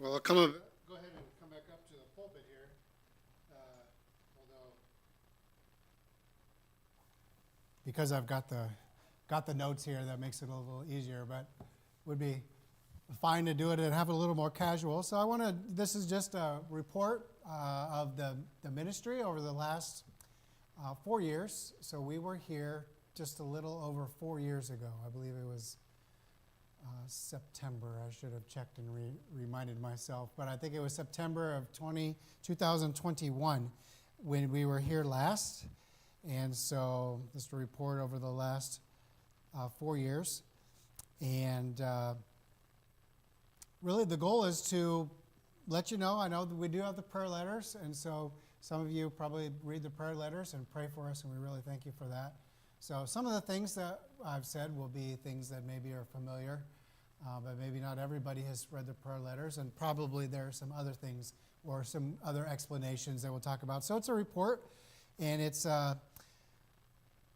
Well, go ahead and come back up to the pulpit here. Although, because I've got the notes here, that makes it a little easier, but would be fine to do it and have it a little more casual. So this is just a report of the ministry over the last 4 years. So we were here just a little over 4 years ago. I believe it was September. I should have checked and reminded myself, but I think it was September of 2021 when we were here last. And so just a report over the last 4 years. And really the goal is to let you know, I know that we do have the prayer letters, and so some of you probably read the prayer letters and pray for us, and we really thank you for that. So some of the things that I've said will be things that maybe are familiar, but maybe not everybody has read the prayer letters, and probably there are some other things or some other explanations that we'll talk about. So it's a report, and it's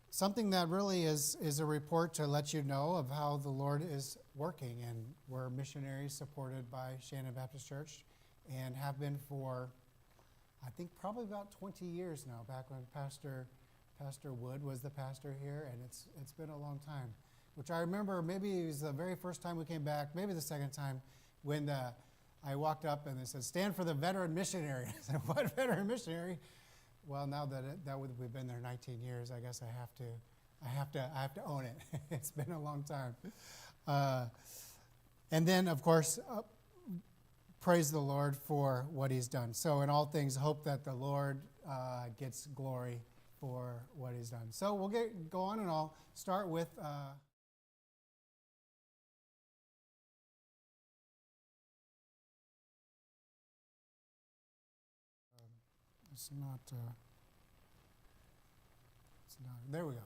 something that really is a report to let you know of how the Lord is working. And we're missionaries supported by Shannon Baptist Church and have been for, I think, probably about 20 years now, back when Pastor Wood was the pastor here, and it's been a long time. Which I remember maybe it was the very first time we came back, maybe the second time, when I walked up and they said, "Stand for the veteran missionary." I said, "What veteran missionary?" Well, now that we've been there 19 years, I guess I have to own it. It's been a long time. And then, of course, praise the Lord for what He's done. So in all things, hope that the Lord gets glory for what He's done. So we'll go on, and I'll start with. It's not. There we go.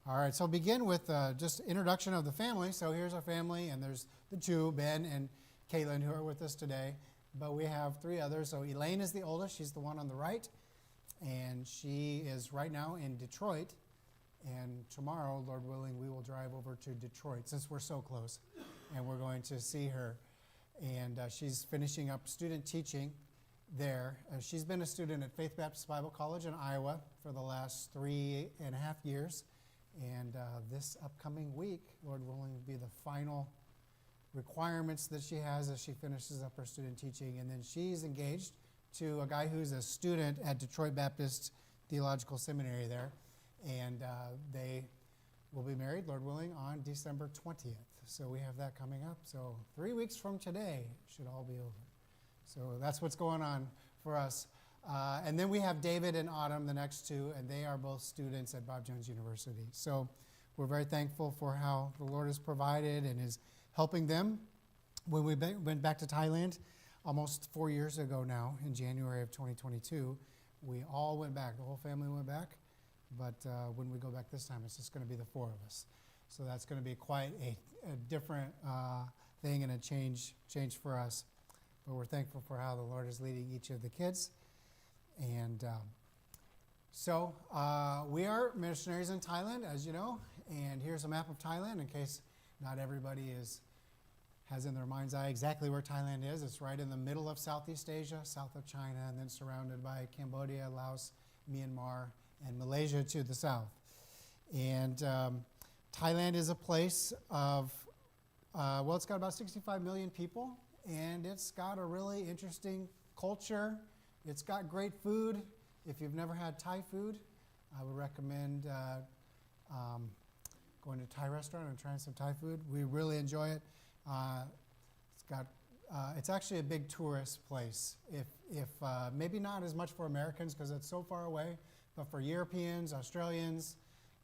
All right, so I'll begin with just introduction of the family. So here's our family, and there's the two, Ben and Caitlin, who are with us today. But we have three others. So Elaine is the oldest. She's the one on the right. And she is right now in Detroit. And tomorrow, Lord willing, we will drive over to Detroit, since we're so close. And we're going to see her. And she's finishing up student teaching there. She's been a student at Faith Baptist Bible College in Iowa for the last 3.5 years. And this upcoming week, Lord willing, will be the final requirements that she has as she finishes up her student teaching. And then she's engaged to a guy who's a student at Detroit Baptist Theological Seminary there. And they will be married, Lord willing, on December 20th. So we have that coming up. So 3 weeks from today should all be over. So that's what's going on for us. And then we have David and Autumn, the next two, and they are both students at Bob Jones University. So we're very thankful for how the Lord has provided and is helping them. When we went back to Thailand almost 4 years ago now, in January of 2022, we all went back. The whole family went back. But when we go back this time, it's just going to be the four of us. So that's going to be quite a different thing and a change for us. But we're thankful for how the Lord is leading each of the kids. And so we are missionaries in Thailand, as you know. And here's a map of Thailand in case not everybody has in their mind's eye exactly where Thailand is. It's right in the middle of Southeast Asia, south of China, and then surrounded by Cambodia, Laos, Myanmar, and Malaysia to the south. And Thailand is a place of, it's got about 65 million people. And it's got a really interesting culture. It's got great food. If you've never had Thai food, I would recommend going to a Thai restaurant and trying some Thai food. We really enjoy it. It's actually a big tourist place. If maybe not as much for Americans because it's so far away, but for Europeans, Australians,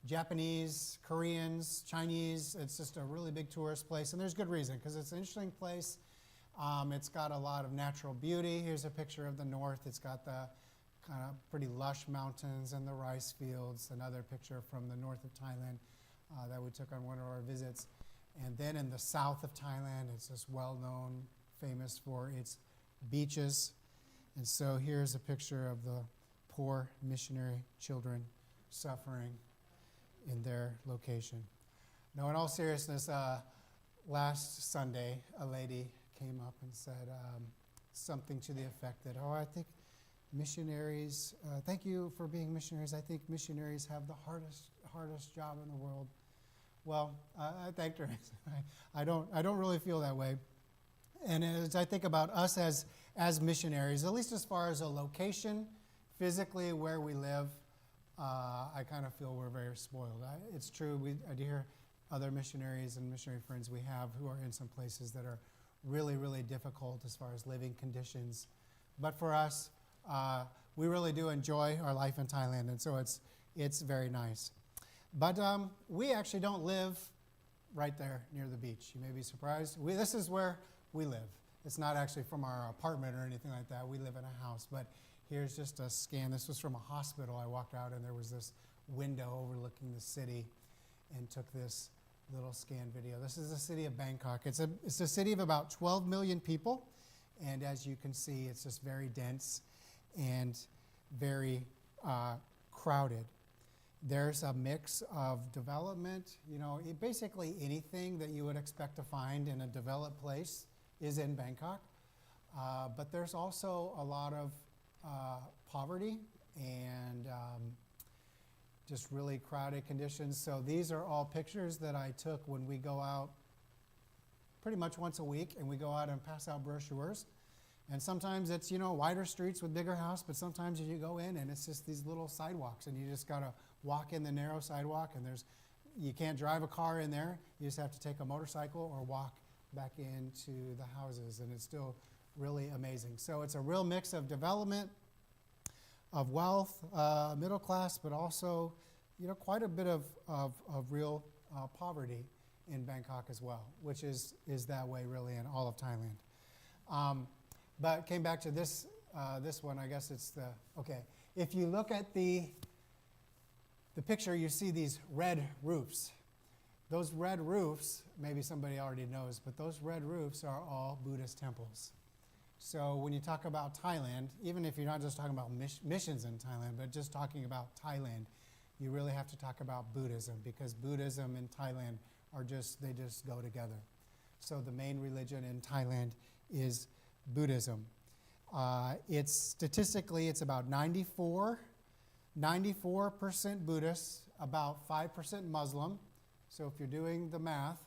Japanese, Koreans, Chinese, it's just a really big tourist place. And there's good reason, because it's an interesting place. It's got a lot of natural beauty. Here's a picture of the north. It's got the kind of pretty lush mountains and the rice fields. Another picture from the north of Thailand that we took on one of our visits. And then in the south of Thailand, it's just well-known, famous for its beaches. And so here's a picture of the poor missionary children suffering in their location. Now, in all seriousness, last Sunday, a lady came up and said something to the effect that, I think missionaries, thank you for being missionaries. I think missionaries have the hardest job in the world. Well, I thanked her. I don't really feel that way. And as I think about us as missionaries, at least as far as a location, physically where we live, I kind of feel we're very spoiled. It's true. I do hear other missionaries and missionary friends we have who are in some places that are really, really difficult as far as living conditions. But for us, we really do enjoy our life in Thailand, and so it's very nice. But we actually don't live right there near the beach. You may be surprised. This is where we live. It's not actually from our apartment or anything like that. We live in a house. But here's just a scan. This was from a hospital. I walked out, and there was this window overlooking the city and took this little scan video. This is the city of Bangkok. It's a city of about 12 million people. And as you can see, it's just very dense and very crowded. There's a mix of development. Basically anything that you would expect to find in a developed place is in Bangkok. But there's also a lot of poverty and just really crowded conditions. So these are all pictures that I took when we go out pretty much once a week, and we go out and pass out brochures. And sometimes it's, wider streets with bigger house, but sometimes you go in and it's just these little sidewalks, and you just got to walk in the narrow sidewalk, and you can't drive a car in there. You just have to take a motorcycle or walk back into the houses, and it's still really amazing. So it's a real mix of development, of wealth, middle class, but also, quite a bit of real poverty in Bangkok as well, which is that way really in all of Thailand. But came back to this one. I guess it's okay. If you look at the picture, you see these red roofs. Those red roofs, maybe somebody already knows, but those red roofs are all Buddhist temples. So when you talk about Thailand, even if you're not just talking about missions in Thailand, but just talking about Thailand, you really have to talk about Buddhism, because Buddhism and Thailand they just go together. So the main religion in Thailand is Buddhism. Statistically, it's about 94% Buddhist, about 5% Muslim. So if you're doing the math,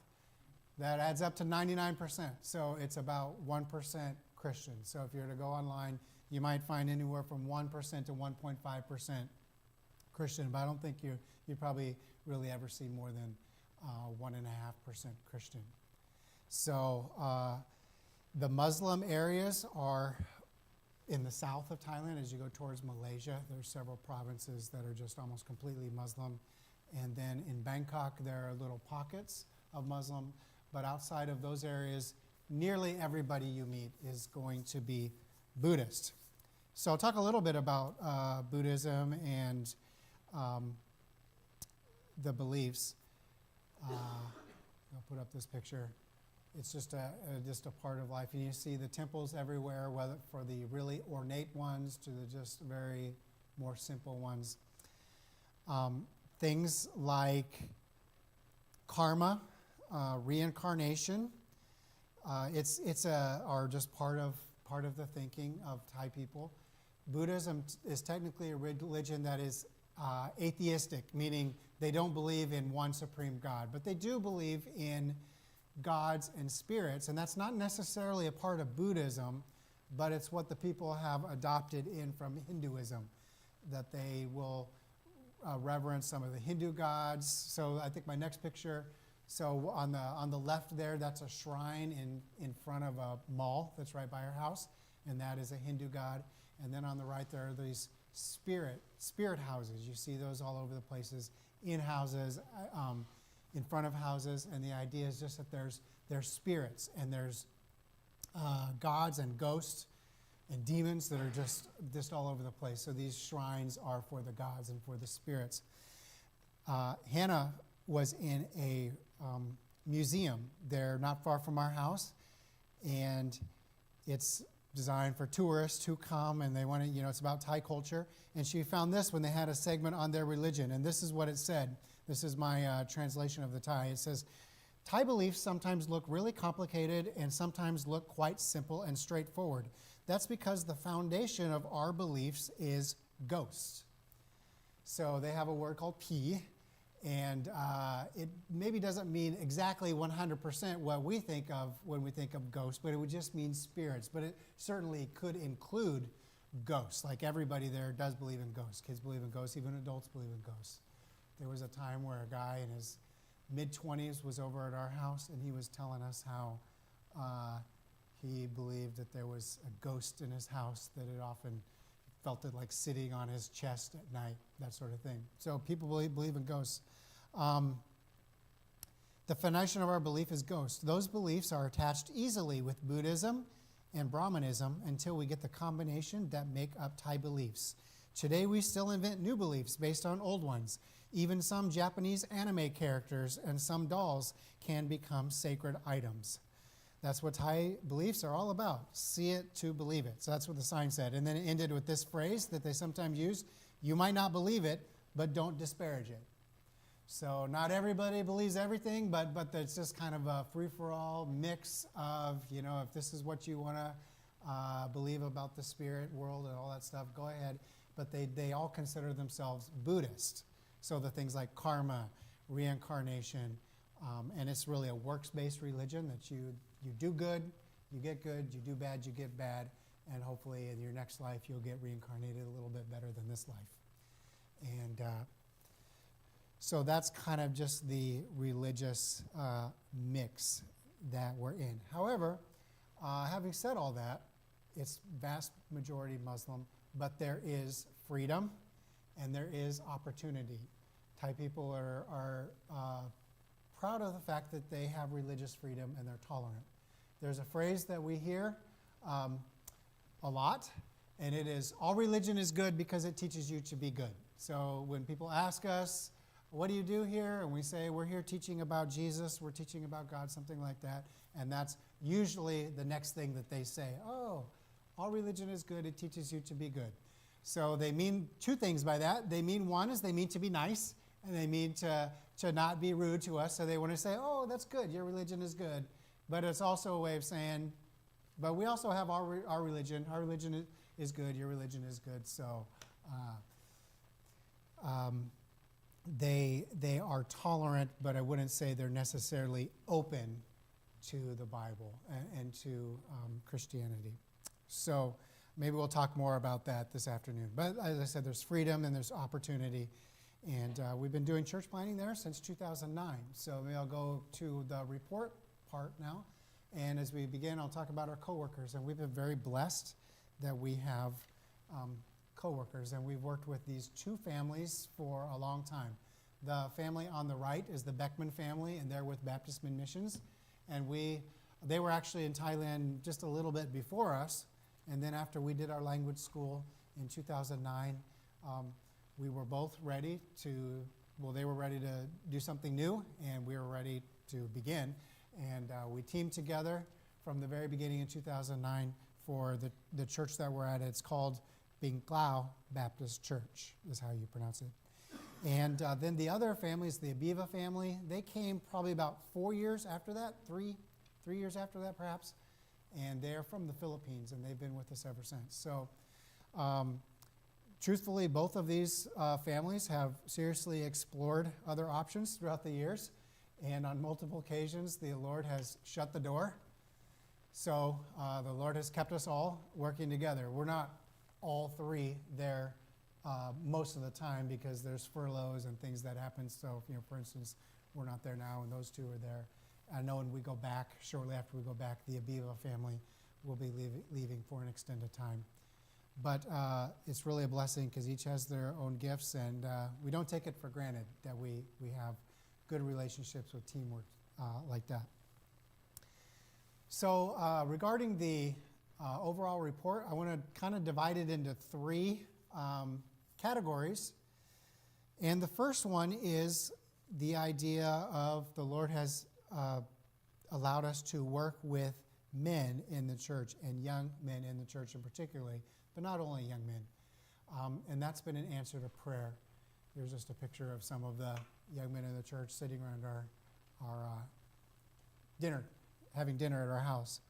that adds up to 99%. So it's about 1% Christian. So if you were to go online, you might find anywhere from 1% to 1.5% Christian, but I don't think you probably really ever see more than 1.5% Christian. So the Muslim areas are in the south of Thailand. As you go towards Malaysia, there's several provinces that are just almost completely Muslim. And then in Bangkok, there are little pockets of Muslim. But outside of those areas, nearly everybody you meet is going to be Buddhist. So I'll talk a little bit about Buddhism and the beliefs. I'll put up this picture. It's just a part of life. And you see the temples everywhere, whether for the really ornate ones to the just very more simple ones. Things like karma, reincarnation, are just part of the thinking of Thai people. Buddhism is technically a religion that is atheistic, meaning they don't believe in one supreme God, but they do believe in gods and spirits, and that's not necessarily a part of Buddhism, but it's what the people have adopted in from Hinduism, that they will reverence some of the Hindu gods. So I think my next picture, so on the left there, that's a shrine in front of a mall that's right by our house, and that is a Hindu god. And then on the right there are these spirit houses. You see those all over the places, in houses, in front of houses, and the idea is just that there's spirits and there's gods and ghosts and demons that are just all over the place. So these shrines are for the gods and for the spirits. Hannah was in a museum there not far from our house, and it's designed for tourists who come and they want to, it's about Thai culture. And she found this when they had a segment on their religion, and this is what it said. This is my translation of the Thai. It says, Thai beliefs sometimes look really complicated and sometimes look quite simple and straightforward. That's because the foundation of our beliefs is ghosts. So they have a word called P, and it maybe doesn't mean exactly 100% what we think of when we think of ghosts, but it would just mean spirits. But it certainly could include ghosts. Like everybody there does believe in ghosts. Kids believe in ghosts, even adults believe in ghosts. There was a time where a guy in his mid-20s was over at our house, and he was telling us how he believed that there was a ghost in his house, that it often felt it like sitting on his chest at night, that sort of thing. So people believe in ghosts. The foundation of our belief is ghosts. Those beliefs are attached easily with Buddhism and Brahmanism until we get the combination that make up Thai beliefs. Today we still invent new beliefs based on old ones. Even some Japanese anime characters and some dolls can become sacred items. That's what Thai beliefs are all about. See it to believe it. So that's what the sign said. And then it ended with this phrase that they sometimes use: you might not believe it, but don't disparage it. So not everybody believes everything, but it's just kind of a free-for-all mix of, if this is what you want to believe about the spirit world and all that stuff, go ahead. But they all consider themselves Buddhist. So the things like karma, reincarnation, and it's really a works-based religion that you do good, you get good, you do bad, you get bad, and hopefully in your next life you'll get reincarnated a little bit better than this life. And so that's kind of just the religious mix that we're in. However, having said all that, it's vast majority Muslim, but there is freedom and there is opportunity. Thai people are proud of the fact that they have religious freedom and they're tolerant. There's a phrase that we hear a lot, and it is, all religion is good because it teaches you to be good. So when people ask us, what do you do here? And we say, we're here teaching about Jesus, we're teaching about God, something like that. And that's usually the next thing that they say. Oh, all religion is good, it teaches you to be good. So they mean two things by that. They mean, one is they mean to be nice, and they mean to not be rude to us. So they want to say, oh, that's good, your religion is good. But it's also a way of saying, but we also have our religion. Our religion is good, your religion is good. So they are tolerant, but I wouldn't say they're necessarily open to the Bible and to Christianity. So maybe we'll talk more about that this afternoon. But as I said, there's freedom and there's opportunity. And we've been doing church planting there since 2009. So maybe I'll go to the report part now. And as we begin, I'll talk about our coworkers. And we've been very blessed that we have coworkers. And we've worked with these two families for a long time. The family on the right is the Beckman family, and they're with Baptist Missions. And they were actually in Thailand just a little bit before us. And then after we did our language school in 2009, we were both ready they were ready to do something new, and we were ready to begin. And we teamed together from the very beginning in 2009 for the church that we're at. It's called Bing Clau Baptist Church, is how you pronounce it. And then the other family is the Abiva family. They came probably about 4 years after that, three years after that perhaps. And they're from the Philippines, and they've been with us ever since. So truthfully, both of these families have seriously explored other options throughout the years. And on multiple occasions, the Lord has shut the door. So the Lord has kept us all working together. We're not all three there most of the time because there's furloughs and things that happen. So, for instance, we're not there now, and those two are there. I know when we go back, shortly after we go back, the Abiva family will be leaving for an extended time. But it's really a blessing because each has their own gifts, and we don't take it for granted that we have good relationships with teamwork like that. So regarding the overall report, I want to kind of divide it into three categories. And the first one is the idea of the Lord has allowed us to work with men in the church, and young men in the church in particularly, but not only young men. And that's been an answer to prayer. Here's just a picture of some of the young men in the church sitting around our having dinner at our house.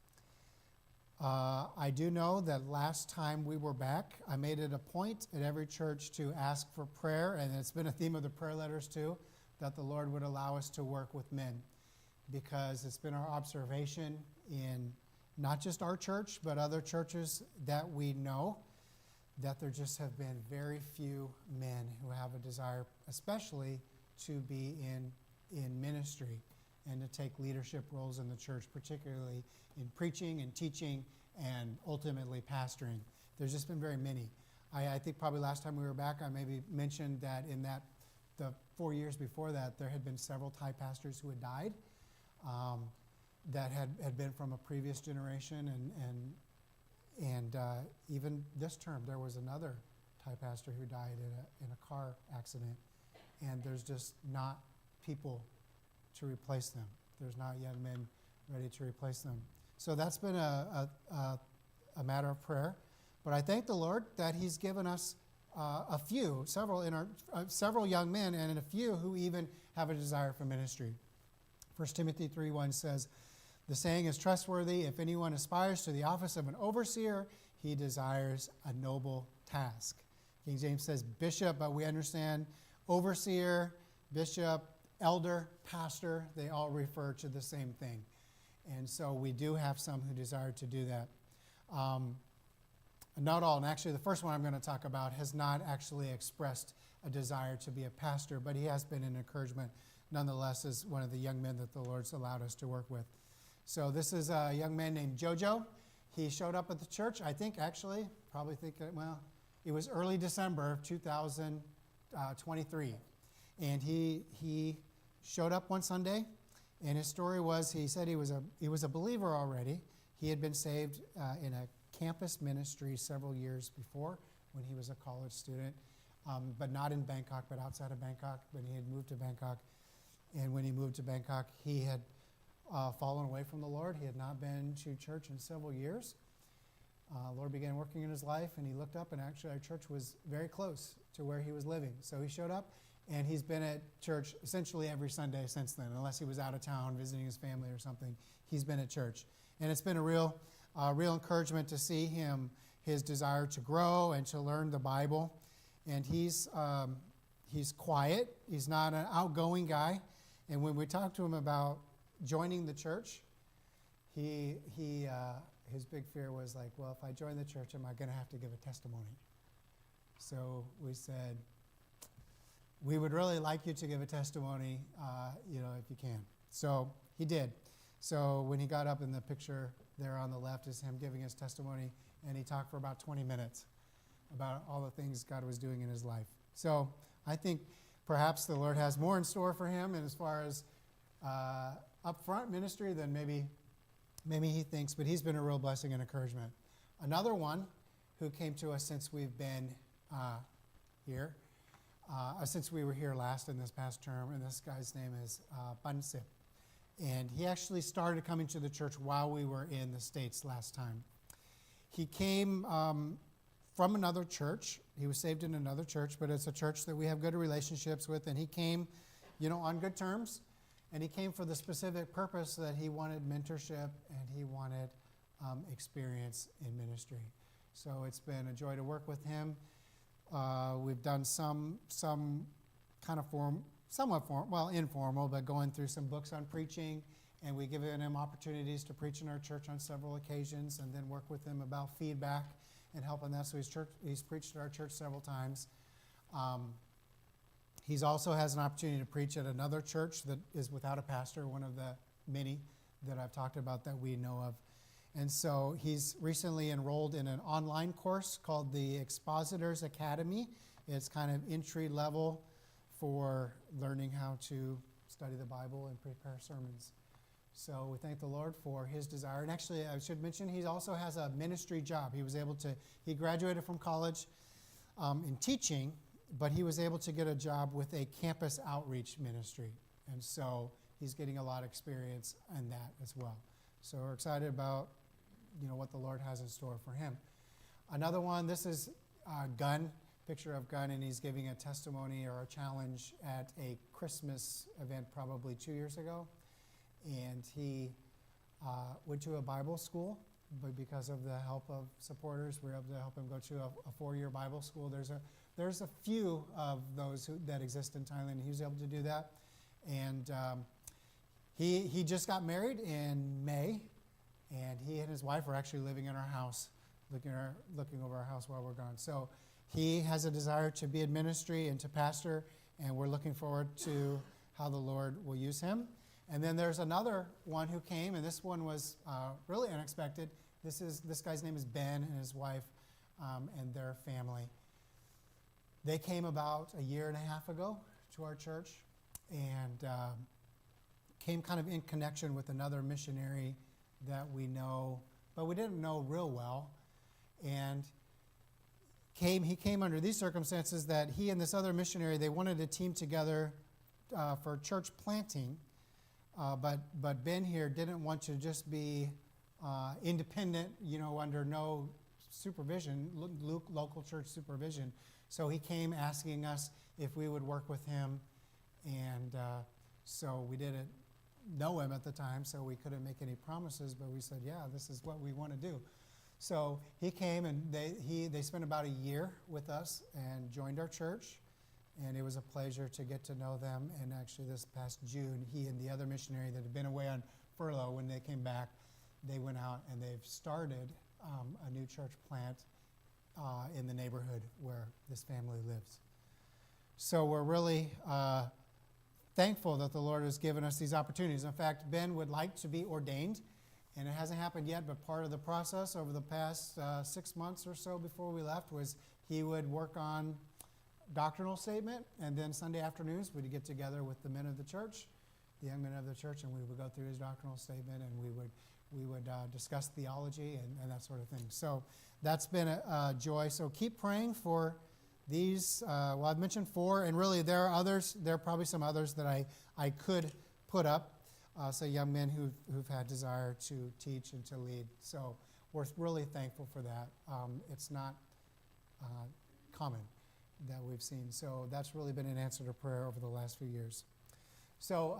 I do know that last time we were back, I made it a point at every church to ask for prayer, and it's been a theme of the prayer letters too, that the Lord would allow us to work with men, because it's been our observation in not just our church, but other churches that we know, that there just have been very few men who have a desire, especially to be in ministry and to take leadership roles in the church, particularly in preaching and teaching and ultimately pastoring. There's just been very many. I think probably last time we were back, I maybe mentioned that the 4 years before that, there had been several Thai pastors who had died that had been from a previous generation, and even this term, there was another Thai pastor who died in a car accident, and there's just not people to replace them. There's not young men ready to replace them. So that's been a matter of prayer. But I thank the Lord that He's given us several young men, and a few who even have a desire for ministry. 1 Timothy 3:1 says, "The saying is trustworthy. If anyone aspires to the office of an overseer, he desires a noble task." King James says bishop, but we understand overseer, bishop, elder, pastor, they all refer to the same thing. And so we do have some who desire to do that. Not all, and actually the first one I'm going to talk about has not actually expressed a desire to be a pastor, but he has been an encouragement nonetheless as one of the young men that the Lord's allowed us to work with. So this is a young man named Jojo. He showed up at the church, I think actually, it was early December of 2023. And he showed up one Sunday, and his story was, he said he was a believer already. He had been saved in a campus ministry several years before when he was a college student, but not in Bangkok, but outside of Bangkok. But he had moved to Bangkok, and when he moved to Bangkok, he had fallen away from the Lord. He had not been to church in several years. Lord began working in his life, and he looked up, and actually our church was very close to where he was living. So he showed up, and he's been at church essentially every Sunday since then, unless he was out of town visiting his family or something. He's been at church. And it's been a real encouragement to see his desire to grow and to learn the Bible. And he's quiet. He's not an outgoing guy. And when we talked to him about joining the church, his big fear was like, well, if I join the church, am I going to have to give a testimony? So we said, we would really like you to give a testimony, if you can. So he did. So when he got up in the picture there on the left is him giving his testimony, and he talked for about 20 minutes about all the things God was doing in his life. So I think perhaps the Lord has more in store for him, and as far as upfront ministry than maybe he thinks, but he's been a real blessing and encouragement. Another one who came to us since we've been here, since we were here last in this past term, and this guy's name is Pansip. And he actually started coming to the church while we were in the States last time. He came from another church. He was saved in another church, but it's a church that we have good relationships with, and he came, on good terms. And he came for the specific purpose that he wanted mentorship and he wanted experience in ministry. So it's been a joy to work with him. We've done some kind of informal, but going through some books on preaching, and we've given him opportunities to preach in our church on several occasions, and then work with him about feedback and helping that. So he's preached at our church several times. He also has an opportunity to preach at another church that is without a pastor, one of the many that I've talked about that we know of. And so he's recently enrolled in an online course called the Expositors Academy. It's kind of entry level for learning how to study the Bible and prepare sermons. So we thank the Lord for his desire. And actually, I should mention, he also has a ministry job. He graduated from college in teaching, but he was able to get a job with a campus outreach ministry. And so he's getting a lot of experience in that as well. So we're excited about, what the Lord has in store for him. Another one, this is Gunn, picture of Gunn, and he's giving a testimony or a challenge at a Christmas event probably 2 years ago. and he went to a Bible school, but because of the help of supporters, we were able to help him go to a 4-year Bible school. There's a few of those that exist in Thailand. He was able to do that, and he just got married in May, and he and his wife are actually living in our house, looking over our house while we're gone. So he has a desire to be in ministry and to pastor, and we're looking forward to how the Lord will use him. And then there's another one who came, and this one was really unexpected. This guy's name is Ben, and his wife and their family. They came about a year and a half ago to our church, and came kind of in connection with another missionary that we know, but we didn't know real well. And he came under these circumstances that he and this other missionary, they wanted to team together for church planting, but Ben here didn't want to just be independent, under no supervision, local church supervision. So he came asking us if we would work with him, and so we didn't know him at the time, so we couldn't make any promises, but we said, yeah, this is what we want to do. So he came, and they spent about a year with us and joined our church, and it was a pleasure to get to know them. And actually this past June, he and the other missionary that had been away on furlough, when they came back, they went out and they've started a new church plant in the neighborhood where this family lives. So we're really thankful that the Lord has given us these opportunities. In fact, Ben would like to be ordained, and it hasn't happened yet, but part of the process over the past 6 months or so before we left was he would work on doctrinal statement, and then Sunday afternoons we'd get together with the men of the church, the young men of the church, and we would go through his doctrinal statement, and we would discuss theology and that sort of thing. So that's been a joy. So keep praying for these. I've mentioned 4, and really there are others. There are probably some others that I could put up. So young men who've had desire to teach and to lead. So we're really thankful for that. It's not common that we've seen. So that's really been an answer to prayer over the last few years. So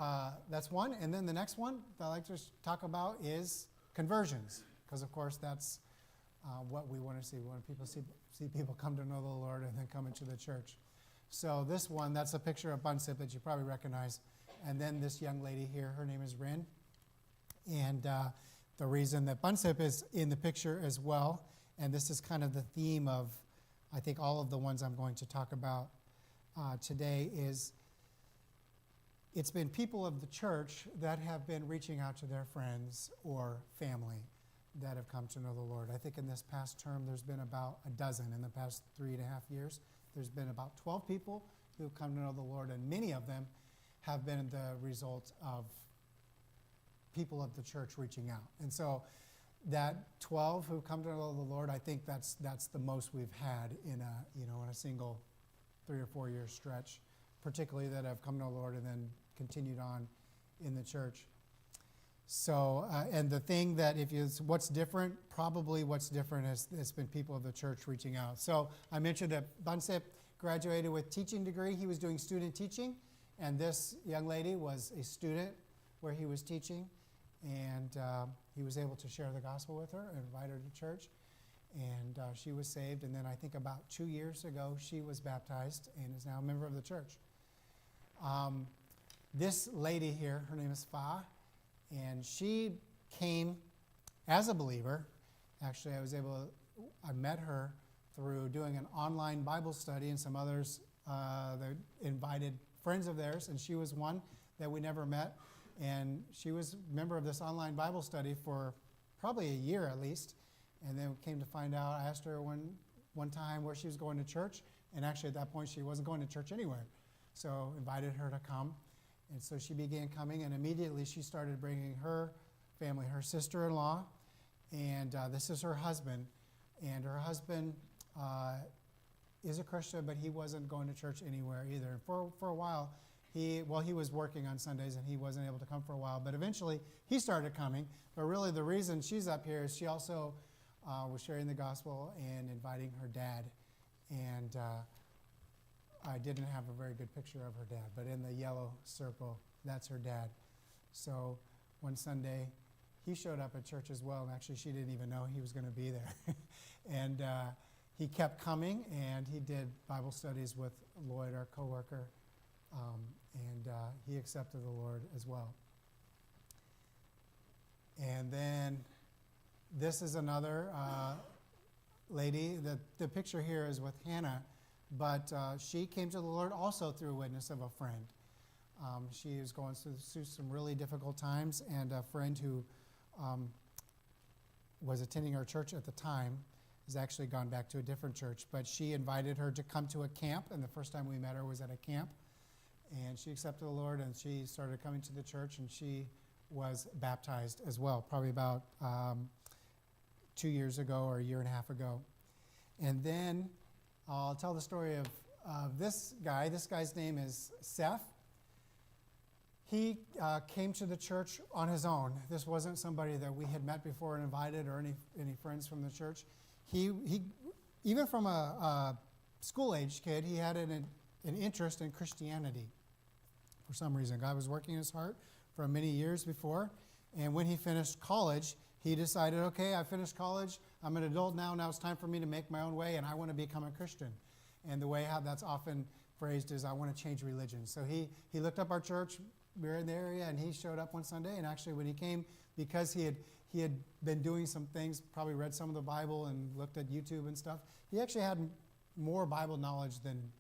that's one. And then the next one that I'd like to talk about is conversions, because of course that's what we want to see. We want people see people come to know the Lord and then come into the church. So this one, that's a picture of Bunsip that you probably recognize. And then this young lady here, her name is Rin. And the reason that Bunsip is in the picture as well, and this is kind of the theme of, I think, all of the ones I'm going to talk about today, is it's been people of the church that have been reaching out to their friends or family that have come to know the Lord. I think in this past term, there's been about a dozen. In the past 3.5 years, there's been about 12 people who have come to know the Lord, and many of them have been the result of people of the church reaching out. And so that 12 who come to know the Lord, I think that's the most we've had in a single 3 or 4 year stretch, particularly that have come to know the Lord and then continued on in the church. So, and the thing that what's different, probably what's different has been people of the church reaching out. So I mentioned that Bunsip graduated with teaching degree. He was doing student teaching, and this young lady was a student where he was teaching, and he was able to share the gospel with her and invite her to church, and she was saved. And then I think about 2 years ago, she was baptized and is now a member of the church. This lady here, her name is Fa, and she came as a believer. Actually, I met her through doing an online Bible study, and some others that invited friends of theirs, and she was one that we never met. And she was a member of this online Bible study for probably a year at least. And then came to find out, I asked her one time where she was going to church, and actually at that point she wasn't going to church anywhere. So invited her to come. And so she began coming, and immediately she started bringing her family, her sister-in-law, and this is her husband. And her husband is a Christian, but he wasn't going to church anywhere either. For a while, he was working on Sundays, and he wasn't able to come for a while. But eventually, he started coming. But really, the reason she's up here is she also was sharing the gospel and inviting her dad. And I didn't have a very good picture of her dad, but in the yellow circle, that's her dad. So one Sunday, he showed up at church as well, and actually she didn't even know he was going to be there. And he kept coming, and he did Bible studies with Lloyd, our coworker, and he accepted the Lord as well. And then this is another lady. The picture here is with Hannah, but she came to the Lord also through a witness of a friend. She was going through some really difficult times, and a friend who was attending our church at the time has actually gone back to a different church, but she invited her to come to a camp, and the first time we met her was at a camp, and she accepted the Lord, and she started coming to the church, and she was baptized as well, probably about 2 years ago or a year and a half ago. And then I'll tell the story of this guy. This guy's name is Seth. He came to the church on his own. This wasn't somebody that we had met before and invited, or any friends from the church. He even from a school-aged kid, he had an interest in Christianity. For some reason, God was working in his heart for many years before. And when he finished college, he decided, okay, I finished college. I'm an adult now. Now it's time for me to make my own way, and I want to become a Christian. And the way how that's often phrased is, I want to change religion. So he looked up our church. We were in the area, and he showed up one Sunday. And actually, when he came, because he had been doing some things, probably read some of the Bible and looked at YouTube and stuff, he actually had more Bible knowledge than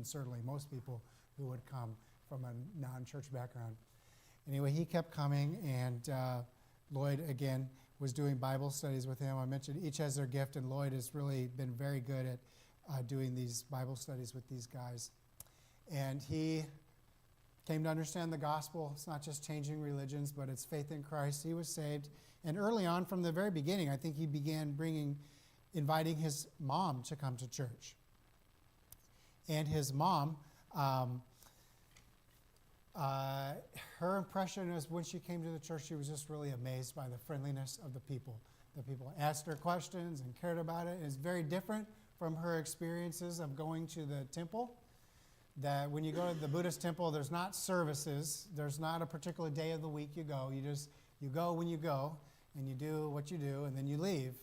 certainly most people who would come from a non-church background. Anyway, he kept coming, and Lloyd, again, was doing Bible studies with him. I mentioned each has their gift, and Lloyd has really been very good at doing these Bible studies with these guys. And he came to understand the gospel. It's not just changing religions, but it's faith in Christ. He was saved. And early on, from the very beginning, I think he began inviting his mom to come to church. And his mom, her impression is when she came to the church, she was just really amazed by the friendliness of the people. The people asked her questions and cared about it. It's very different from her experiences of going to the temple. That when you go to the Buddhist temple, there's not services. There's not a particular day of the week you go. You go when you go, and you do what you do, and then you leave.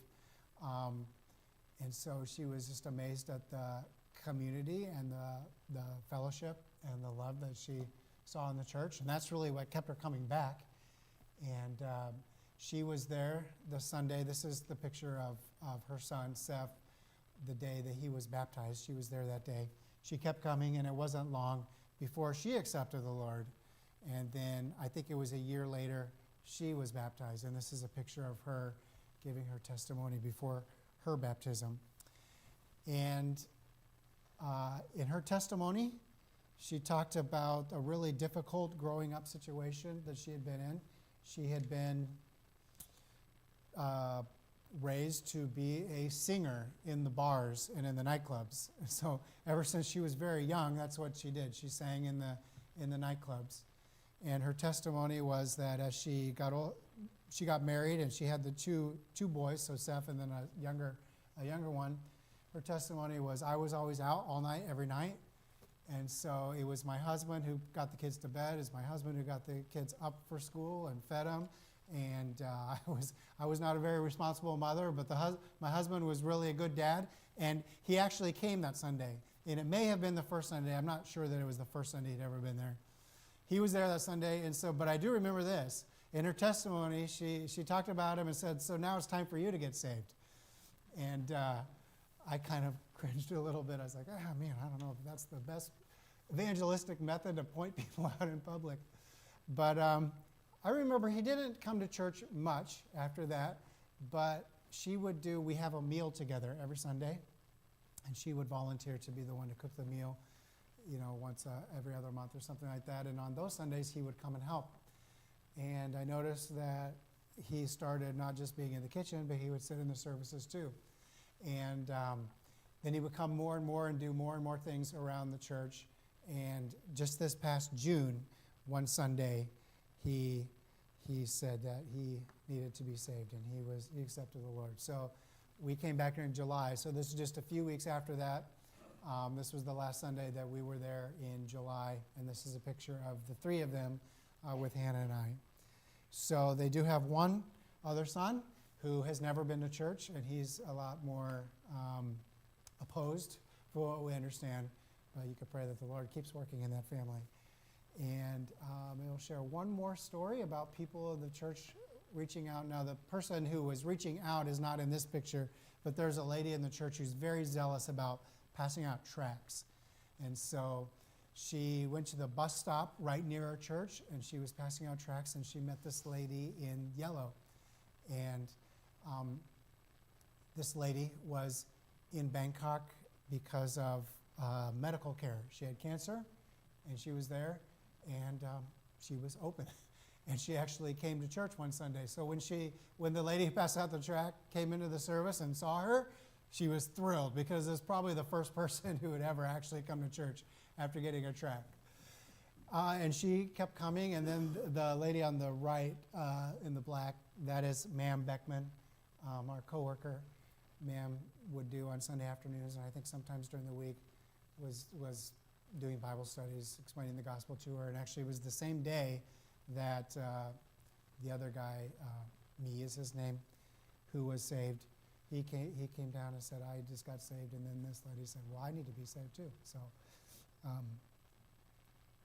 And so she was just amazed at the community and the fellowship and the love that she saw in the church. And that's really what kept her coming back. And she was there the Sunday. This is the picture of her son, Seth, the day that he was baptized. She was there that day. She kept coming, and it wasn't long before she accepted the Lord. And then I think it was a year later, she was baptized. And this is a picture of her giving her testimony before her baptism. And in her testimony, she talked about a really difficult growing up situation that she had been in. She had been raised to be a singer in the bars and in the nightclubs. So ever since she was very young, that's what she did. She sang in the nightclubs. And her testimony was that as she got married, and she had the two boys, so Seth and then a younger one. Her testimony was, I was always out all night, every night. And so it was my husband who got the kids to bed. It's my husband who got the kids up for school and fed them. And I was not a very responsible mother, but my husband was really a good dad. And he actually came that Sunday. And it may have been the first Sunday. I'm not sure that it was the first Sunday he'd ever been there. He was there that Sunday. And so, but I do remember this. In her testimony, she talked about him and said, so now it's time for you to get saved. And I kind of cringed a little bit. I was like, man, I don't know if that's the best evangelistic method to point people out in public. But I remember he didn't come to church much after that, but we have a meal together every Sunday, and she would volunteer to be the one to cook the meal, once every other month or something like that. And on those Sundays, he would come and help. And I noticed that he started not just being in the kitchen, but he would sit in the services too. And then he would come more and more and do more and more things around the church. And just this past June, one Sunday, he said that he needed to be saved, and he accepted the Lord. So we came back here in July. So this is just a few weeks after that. This was the last Sunday that we were there in July, and this is a picture of the three of them with Hannah and I. So they do have one other son who has never been to church, and he's a lot more opposed for what we understand. But you could pray that the Lord keeps working in that family. And it'll share one more story about people of the church reaching out. Now, the person who was reaching out is not in this picture, but there's a lady in the church who's very zealous about passing out tracts. And so she went to the bus stop right near our church, and she was passing out tracts, and she met this lady in yellow. And this lady was in Bangkok because of medical care. She had cancer, and she was there, and she was open. And she actually came to church one Sunday. So when the lady who passed out the tract came into the service and saw her, she was thrilled, because it's probably the first person who had ever actually come to church after getting a tract. And she kept coming, and then the lady on the right in the black, that is Ma'am Beckman, our coworker. Ma'am would do on Sunday afternoons, and I think sometimes during the week, was doing Bible studies, explaining the gospel to her. And actually it was the same day that the other guy, Me is his name, who was saved. He came down and said, I just got saved. And then this lady said, well, I need to be saved too. So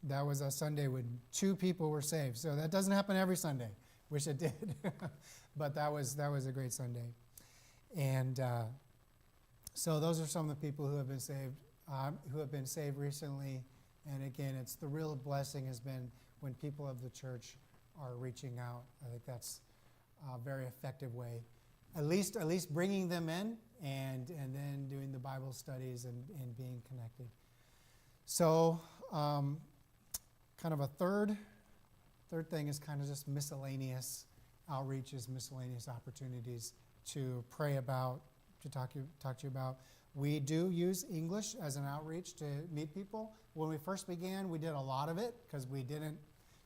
that was a Sunday when 2 people were saved. So that doesn't happen every Sunday. Wish it did. But that was a great Sunday. And so those are some of the people who have been saved recently. And again, it's the real blessing has been when people of the church are reaching out. I think that's a very effective way. At least bringing them in and then doing the Bible studies and being connected. So kind of a third thing is kind of just miscellaneous outreaches, miscellaneous opportunities to pray about, to talk to you about. We do use English as an outreach to meet people. When we first began, we did a lot of it because we didn't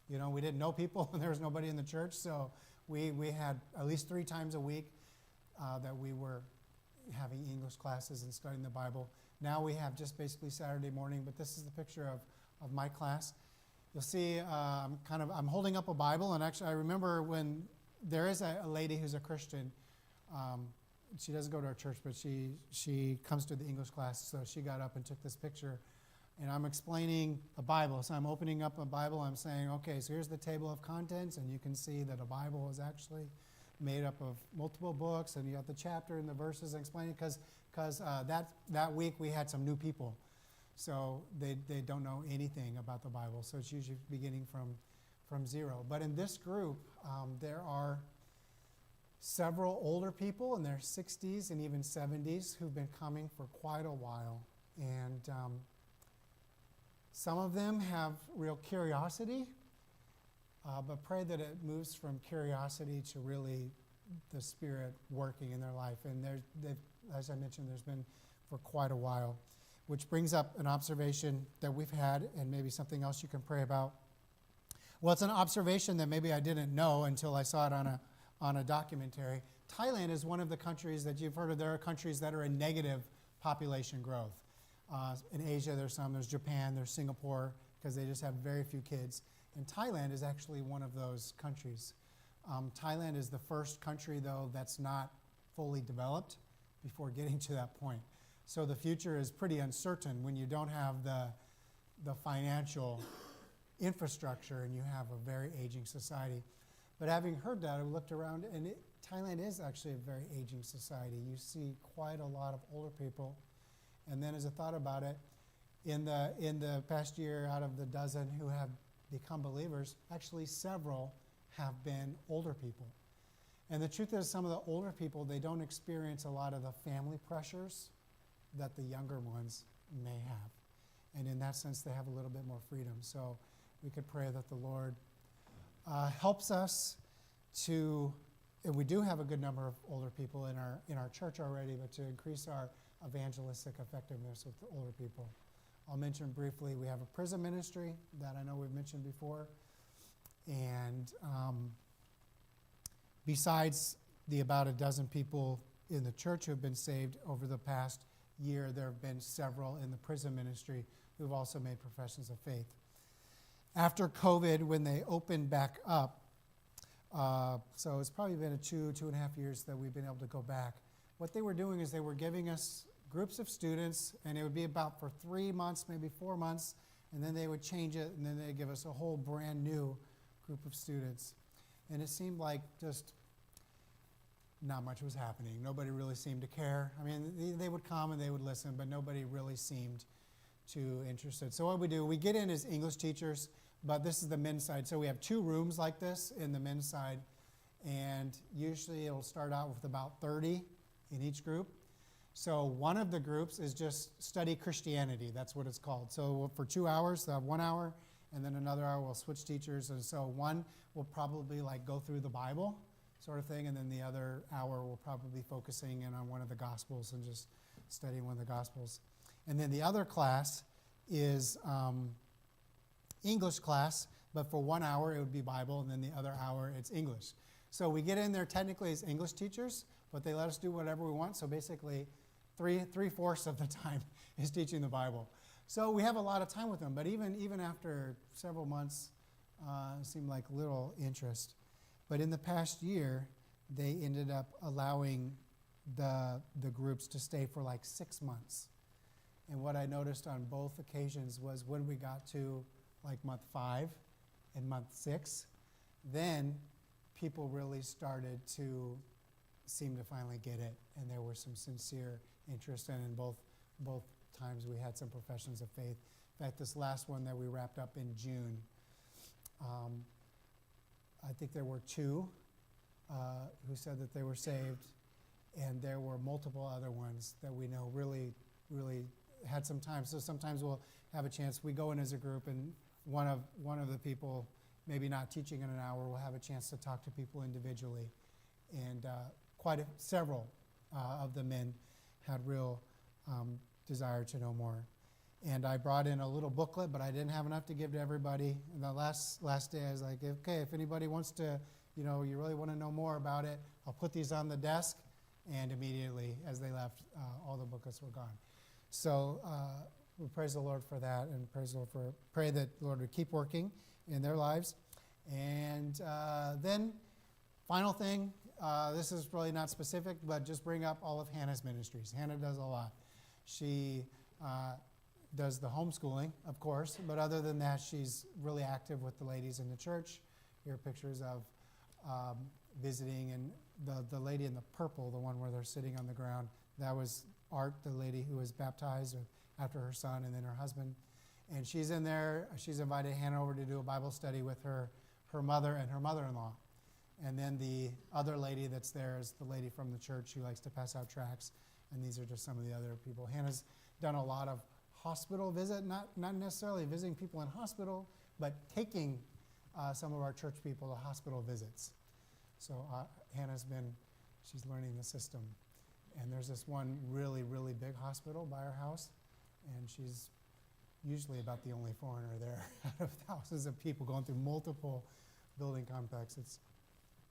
know people and there was nobody in the church. So we had at least 3 times a week that we were having English classes and studying the Bible. Now we have just basically Saturday morning, but this is the picture of my class. You'll see I'm holding up a Bible, and actually I remember when there is a lady who's a Christian. She doesn't go to our church, but she comes to the English class, so she got up and took this picture. And I'm explaining a Bible. So I'm opening up a Bible. I'm saying, okay, so here's the table of contents, and you can see that a Bible is actually made up of multiple books, and you got the chapter and the verses and explaining, because that week we had some new people. So they don't know anything about the Bible. So it's usually beginning from zero. But in this group, there are several older people in their 60s and even 70s who've been coming for quite a while. And some of them have real curiosity, but pray that it moves from curiosity to really the Spirit working in their life. And as I mentioned, there's been for quite a while, which brings up an observation that we've had and maybe something else you can pray about. Well, it's an observation that maybe I didn't know until I saw it on a documentary. Thailand is one of the countries that you've heard of. There are countries that are in negative population growth. In Asia, there's Japan, there's Singapore, because they just have very few kids. And Thailand is actually one of those countries. Thailand is the first country, though, that's not fully developed before getting to that point. So the future is pretty uncertain when you don't have the financial infrastructure and you have a very aging society. But having heard that, I looked around, and Thailand is actually a very aging society. You see quite a lot of older people. And then as I thought about it, in the past year, out of the dozen who have become believers, actually several have been older people. And the truth is, some of the older people, they don't experience a lot of the family pressures that the younger ones may have. And in that sense, they have a little bit more freedom. So we could pray that the Lord helps us to, and we do have a good number of older people in our church already, but to increase our evangelistic effectiveness with the older people. I'll mention briefly, we have a prison ministry that I know we've mentioned before. And besides the about a dozen people in the church who have been saved over the past year, there have been several in the prison ministry who've also made professions of faith. After COVID, when they opened back up, So it's probably been 2.5 years that we've been able to go back. What they were doing is they were giving us groups of students, and it would be about for 3 months, maybe 4 months, and then they would change it, and then they'd give us a whole brand new group of students. And it seemed like just not much was happening. Nobody really seemed to care. I mean, they would come and they would listen, but nobody really seemed too interested. So what we do, we get in as English teachers, but this is the men's side. So we have 2 rooms like this in the men's side, and usually it'll start out with about 30 in each group. So one of the groups is just study Christianity. That's what it's called. So for 2 hours, they'll have 1 hour, and then another hour we'll switch teachers. And so one will probably like go through the Bible sort of thing, and then the other hour will probably be focusing in on one of the Gospels and just studying one of the Gospels. And then the other class is English class, but for 1 hour it would be Bible, and then the other hour it's English. So we get in there technically as English teachers, but they let us do whatever we want. So basically, three-fourths of the time is teaching the Bible. So we have a lot of time with them, but even after several months, it seemed like little interest. But in the past year, they ended up allowing the groups to stay for like 6 months. And what I noticed on both occasions was when we got to like month 5 and month 6, then people really started to seem to finally get it, and there was some sincere interest, and in both times we had some professions of faith. In fact, this last one that we wrapped up in June, I think there were 2 who said that they were saved, and there were multiple other ones that we know really had some time. So sometimes we'll have a chance. We go in as a group, and one of the people, maybe not teaching in an hour, will have a chance to talk to people individually, and several of the men had real desire to know more. And I brought in a little booklet, but I didn't have enough to give to everybody. And the last day, I was like, okay, if anybody wants to, you really want to know more about it, I'll put these on the desk. And immediately, as they left, all the booklets were gone. So we praise the Lord for that, and pray that the Lord would keep working in their lives. And then, final thing, this is really not specific, but just bring up all of Hannah's ministries. Hannah does a lot. She does the homeschooling, of course, but other than that, she's really active with the ladies in the church. Here are pictures of visiting, and the lady in the purple, the one where they're sitting on the ground, that was Art, the lady who was baptized after her son and then her husband. And she's in there. She's invited Hannah over to do a Bible study with her mother and her mother-in-law. And then the other lady that's there is the lady from the church who likes to pass out tracts. And these are just some of the other people. Hannah's done a lot of hospital visit, not necessarily visiting people in hospital, but taking some of our church people to hospital visits. So she's learning the system. And there's this one really, really big hospital by our house, and she's usually about the only foreigner there out of thousands of people going through multiple building complexes.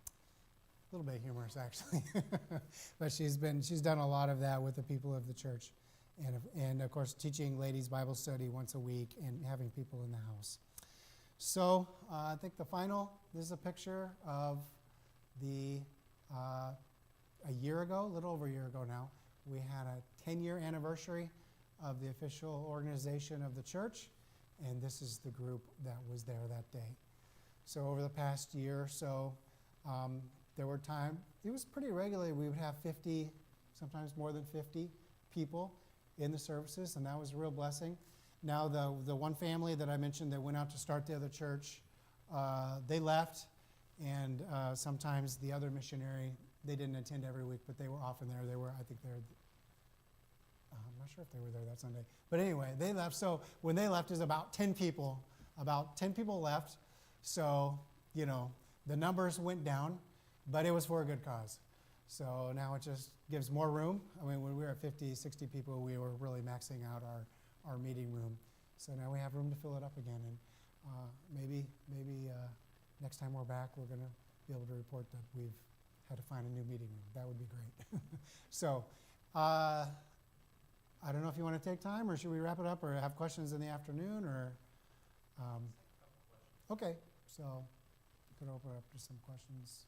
It's a little bit humorous, actually. But she's done a lot of that with the people of the church. And of course, teaching ladies Bible study once a week and having people in the house. So I think this is a picture of a year ago, a little over a year ago now, we had a 10-year anniversary of the official organization of the church, and this is the group that was there that day. So over the past year or so, there were times, it was pretty regularly, we would have 50, sometimes more than 50 people in the services, and that was a real blessing. Now the one family that I mentioned that went out to start the other church, they left, and sometimes the other missionary, they didn't attend every week, but they were often there. I'm not sure if they were there that Sunday. But anyway, they left. So when they left, it was about 10 people. About 10 people left. So, the numbers went down, but it was for a good cause. So now it just gives more room. I mean, when we were at 50, 60 people, we were really maxing out our meeting room. So now we have room to fill it up again. And maybe next time we're back, we're going to be able to report that we've had to find a new meeting room. That would be great. So I don't know if you want to take time, or should we wrap it up, or have questions in the afternoon, or okay. So could open up to some questions.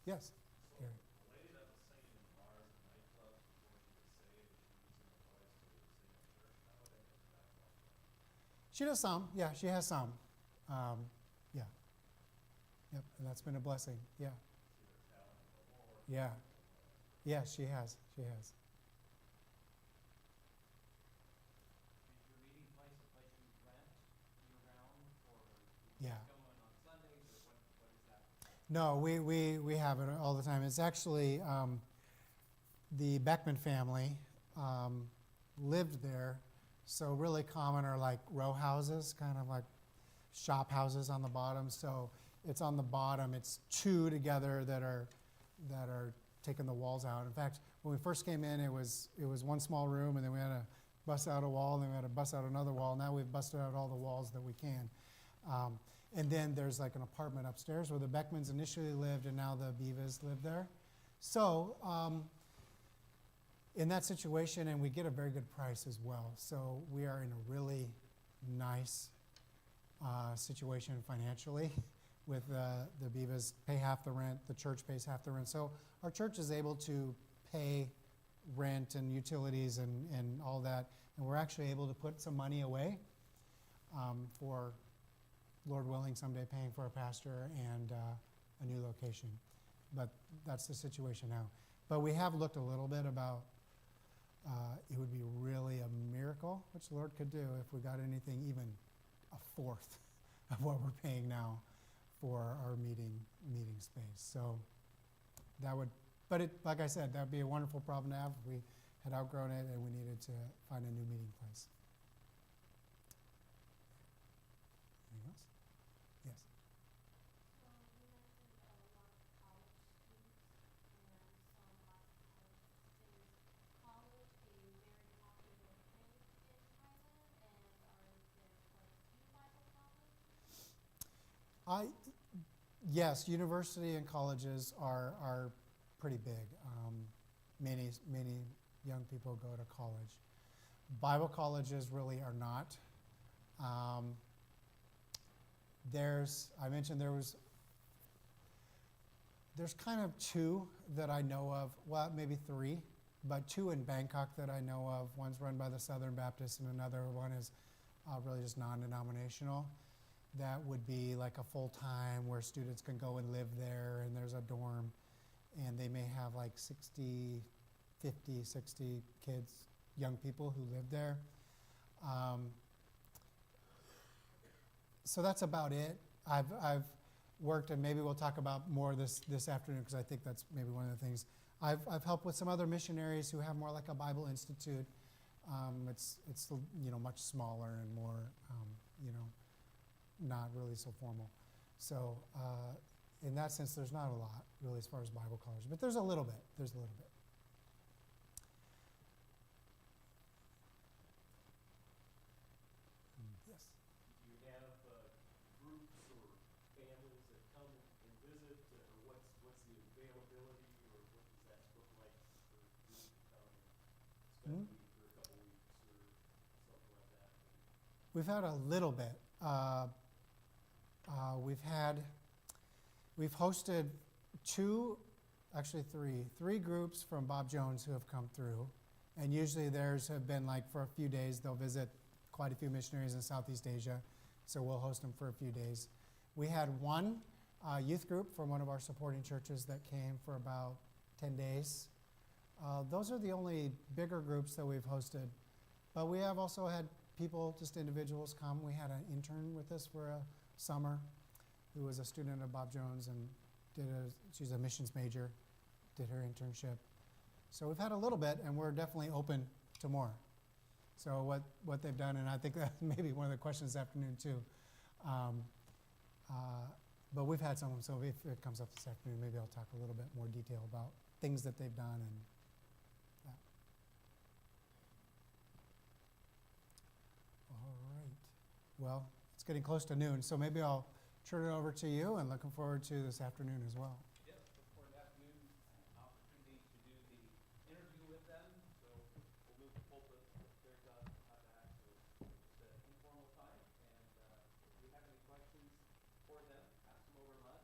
Yes, Gary. The lady that was singing in bars and nightclubs before she was saved, is she using her voice to sing in church nowadays? Or is that lost art? She does some. Yeah, she has some. Yeah. Yep, and that's been a blessing. Yeah. See their talent in the Lord. Yeah. Yeah, she has. She has. Is your meeting place a place you rent year-round, or Yeah. you go in on Sundays, or what is that? No, we have it all the time. It's actually the Beckman family lived there, so really common are like row houses, kind of like shop houses on the bottom. So it's on the bottom. It's two together that are taking the walls out. In fact, when we first came in, it was one small room, and then we had to bust out a wall, and then we had to bust out another wall. Now we've busted out all the walls that we can. And then there's like an apartment upstairs where the Beckmans initially lived, and now the Bivas live there. So in that situation, and we get a very good price as well. So we are in a really nice situation financially with the Bivas pay half the rent, the church pays half the rent. So our church is able to pay rent and utilities and all that, and we're actually able to put some money away for, Lord willing, someday paying for a pastor and a new location. But that's the situation now. But we have looked a little bit about it would be really a miracle, which the Lord could do, if we got anything even a fourth of what we're paying now for our meeting space. So that would, but it, like I said, that would be a wonderful problem to have if we had outgrown it and we needed to find a new meeting place. Anything else? Yes. So you mentioned a lot of college students and some hospitality. Is college a very popular thing in Thailand, and are there quite a few Bible colleges? Yes, university and colleges are pretty big. Many young people go to college. Bible colleges really are not. I mentioned there's kind of two that I know of, well, maybe three, but two in Bangkok that I know of. One's run by the Southern Baptist, and another one is really just non-denominational. That would be like a full-time where students can go and live there, and there's a dorm, and they may have like 60 kids, young people who live there. So that's about it. I've worked, and maybe we'll talk about more this afternoon, because I think that's maybe one of the things. I've helped with some other missionaries who have more like a Bible Institute. It's much smaller and more not really so formal. So in that sense, there's not a lot really as far as Bible college, but there's a little bit. Yes. Do you have groups or families that come and visit, or what's the availability, or what does that look like for groups to come and spend a week or a couple weeks or something like that? We've had a little bit. We've hosted three groups from Bob Jones who have come through, and usually theirs have been like for a few days. They'll visit quite a few missionaries in Southeast Asia, so we'll host them for a few days. We had one youth group from one of our supporting churches that came for about 10 days. Those are the only bigger groups that we've hosted, but we have also had people, just individuals, come. We had an intern with us for a summer who was a student of Bob Jones and she's a missions major, did her internship. So we've had a little bit, and we're definitely open to more. So what they've done, and I think that's maybe one of the questions this afternoon too. But we've had some, so if it comes up this afternoon, maybe I'll talk a little bit more detail about things that they've done and that. All right. Well, it's getting close to noon, so maybe I'll turn it over to you, and looking forward to this afternoon as well. Yes, look forward to afternoon, opportunity to do the interview with them. So we'll move the pulpit upstairs out back. So just an informal time. And if you have any questions for them, ask them over lunch.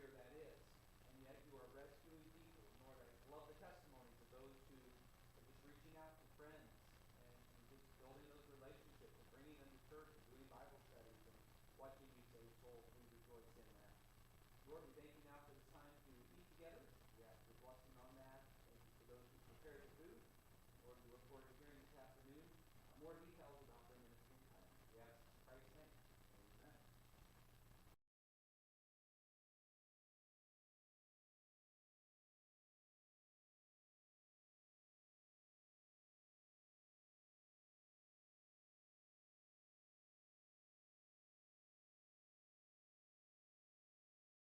atmosphere that is. And yet you are rescuing people. And Lord, I love the testimonies of those who are just reaching out to friends and just building those relationships and bringing them to church and doing Bible studies and watching you save souls. We rejoice in that. Lord, we thank you now for this time to eat together. We ask your blessing on that. Thank you for those who prepared the food. Lord, we look forward to hearing this afternoon more details